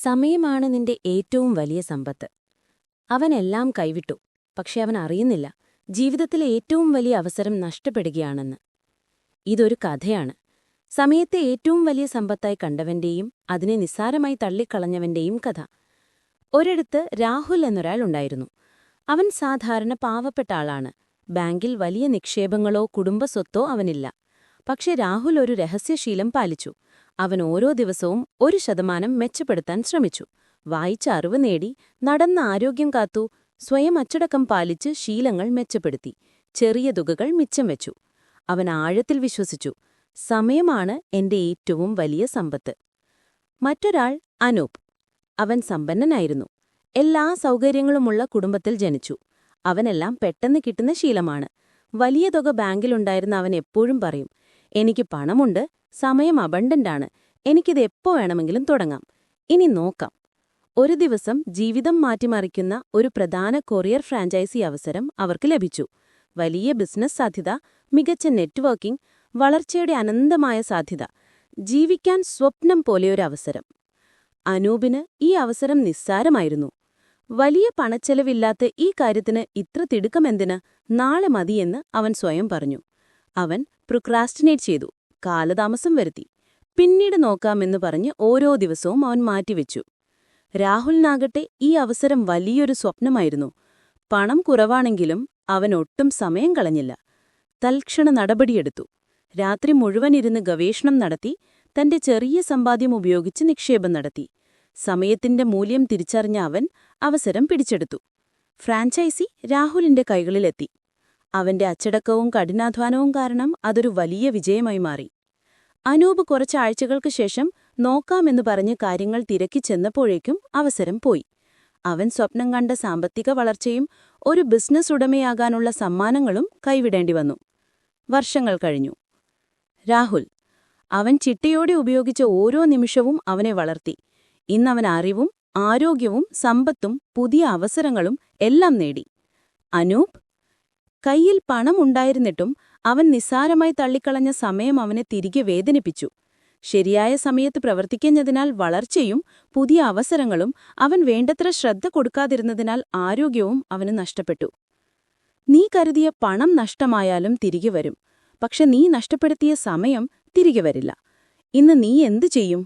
സമയമാണ് നിന്റെ ഏറ്റവും വലിയ സമ്പത്ത്. അവനെല്ലാം കൈവിട്ടു, പക്ഷെ അവൻ അറിയുന്നില്ല ജീവിതത്തിലെ ഏറ്റവും വലിയ അവസരം നഷ്ടപ്പെടുകയാണെന്ന്. ഇതൊരു കഥയാണ്. സമയത്തെ ഏറ്റവും വലിയ സമ്പത്തായി കണ്ടവന്റെയും അതിനെ നിസ്സാരമായി തള്ളിക്കളഞ്ഞവന്റെയും കഥ. ഒരിടത്ത് രാഹുൽ എന്നൊരാൾ ഉണ്ടായിരുന്നു. അവൻ സാധാരണ പാവപ്പെട്ട ആളാണ്. ബാങ്കിൽ വലിയ നിക്ഷേപങ്ങളോ കുടുംബസ്വത്തോ അവനില്ല. പക്ഷെ രാഹുൽ ഒരു രഹസ്യശീലം പാലിച്ചു. അവൻ ഓരോ ദിവസവും 1% മെച്ചപ്പെടുത്താൻ ശ്രമിച്ചു. വായിച്ച അറിവ് നേടി, നടന്ന ആരോഗ്യം കാത്തു, സ്വയം അച്ചടക്കം പാലിച്ച് ശീലങ്ങൾ മെച്ചപ്പെടുത്തി. ചെറിയ തുകകൾ മിച്ചം വെച്ചു. അവൻ ആഴത്തിൽ വിശ്വസിച്ചു, സമയമാണ് എന്റെ ഏറ്റവും വലിയ സമ്പത്ത്. മറ്റൊരാൾ അനൂപ്. അവൻ സമ്പന്നനായിരുന്നു. എല്ലാ സൗകര്യങ്ങളുമുള്ള കുടുംബത്തിൽ ജനിച്ചു. അവനെല്ലാം പെട്ടെന്ന് കിട്ടുന്ന ശീലമാണ്. വലിയ തുക ബാങ്കിലുണ്ടായിരുന്ന അവൻ എപ്പോഴും പറയും, എനിക്ക് പണമുണ്ട്, സമയം അബണ്ടന്റാണ്, എനിക്കിത് എപ്പോ വേണമെങ്കിലും തുടങ്ങാം, ഇനി നോക്കാം. ഒരു ദിവസം ജീവിതം മാറ്റിമറിക്കുന്ന ഒരു പ്രധാന കൊറിയർ ഫ്രാഞ്ചൈസി അവസരം അവർക്ക് ലഭിച്ചു. വലിയ ബിസിനസ് സാധ്യത, മികച്ച നെറ്റ്വർക്കിംഗ്, വളർച്ചയുടെ അനന്തമായ സാധ്യത. ജീവിക്കാൻ സ്വപ്നം പോലെയൊരു അവസരം. അനൂപിന് ഈ അവസരം നിസ്സാരമായിരുന്നു. വലിയ പണച്ചെലവില്ലാത്ത ഈ കാര്യത്തിന് ഇത്ര തിടുക്കമെന്തിന്, നാളെ മതിയെന്ന് അവൻ സ്വയം പറഞ്ഞു. അവൻ പ്രോക്രാസ്റ്റിനേറ്റ് ചെയ്തു, കാലതാമസം വരുത്തി. പിന്നീട് നോക്കാമെന്ന് പറഞ്ഞ് ഓരോ ദിവസവും അവൻ മാറ്റിവെച്ചു. രാഹുലിനാകട്ടെ ഈ അവസരം വലിയൊരു സ്വപ്നമായിരുന്നു. പണം കുറവാണെങ്കിലും അവൻ ഒട്ടും സമയം കളഞ്ഞില്ല. തൽക്ഷണ നടപടിയെടുത്തു. രാത്രി മുഴുവൻ ഇരുന്ന് ഗവേഷണം നടത്തി, തന്റെ ചെറിയ സമ്പാദ്യം ഉപയോഗിച്ച് നിക്ഷേപം നടത്തി. സമയത്തിന്റെ മൂല്യം തിരിച്ചറിഞ്ഞ അവൻ അവസരം പിടിച്ചെടുത്തു. ഫ്രാഞ്ചൈസി രാഹുലിന്റെ കൈകളിലെത്തി. അവന്റെ അച്ചടക്കവും കഠിനാധ്വാനവും കാരണം അതൊരു വലിയ വിജയമായി മാറി. അനൂപ് കുറച്ചാഴ്ചകൾക്ക് ശേഷം നോക്കാമെന്ന് പറഞ്ഞ് കാര്യങ്ങൾ തിരക്കി ചെന്നപ്പോഴേക്കും അവസരം പോയി. അവൻ സ്വപ്നം കണ്ട സാമ്പത്തിക വളർച്ചയും ഒരു ബിസിനസ് ഉടമയാകാനുള്ള സമ്മാനങ്ങളും കൈവിടേണ്ടി വന്നു. വർഷങ്ങൾ കഴിഞ്ഞു. രാഹുൽ. അവൻ ചിട്ടയോടെ ഉപയോഗിച്ച ഓരോ നിമിഷവും അവനെ വളർത്തി. ഇന്നവൻ അറിവും ആരോഗ്യവും സമ്പത്തും പുതിയ അവസരങ്ങളും എല്ലാം നേടി. അനൂപ്. കയ്യിൽ പണമുണ്ടായിരുന്നിട്ടും അവൻ നിസ്സാരമായി തള്ളിക്കളഞ്ഞ സമയം അവനെ തിരികെ വേദനിപ്പിച്ചു. ശരിയായ സമയത്ത് പ്രവർത്തിക്കുന്നതിനാൽ വളർച്ചയും പുതിയ അവസരങ്ങളും, അവൻ വേണ്ടത്ര ശ്രദ്ധ കൊടുക്കാതിരുന്നതിനാൽ ആരോഗ്യവും അവന് നഷ്ടപ്പെട്ടു. നീ കരുതിയ പണം നഷ്ടമായാലും തിരികെ വരും, പക്ഷെ നീ നഷ്ടപ്പെടുത്തിയ സമയം തിരികെ വരില്ല. ഇന്ന് നീ എന്തു ചെയ്യും?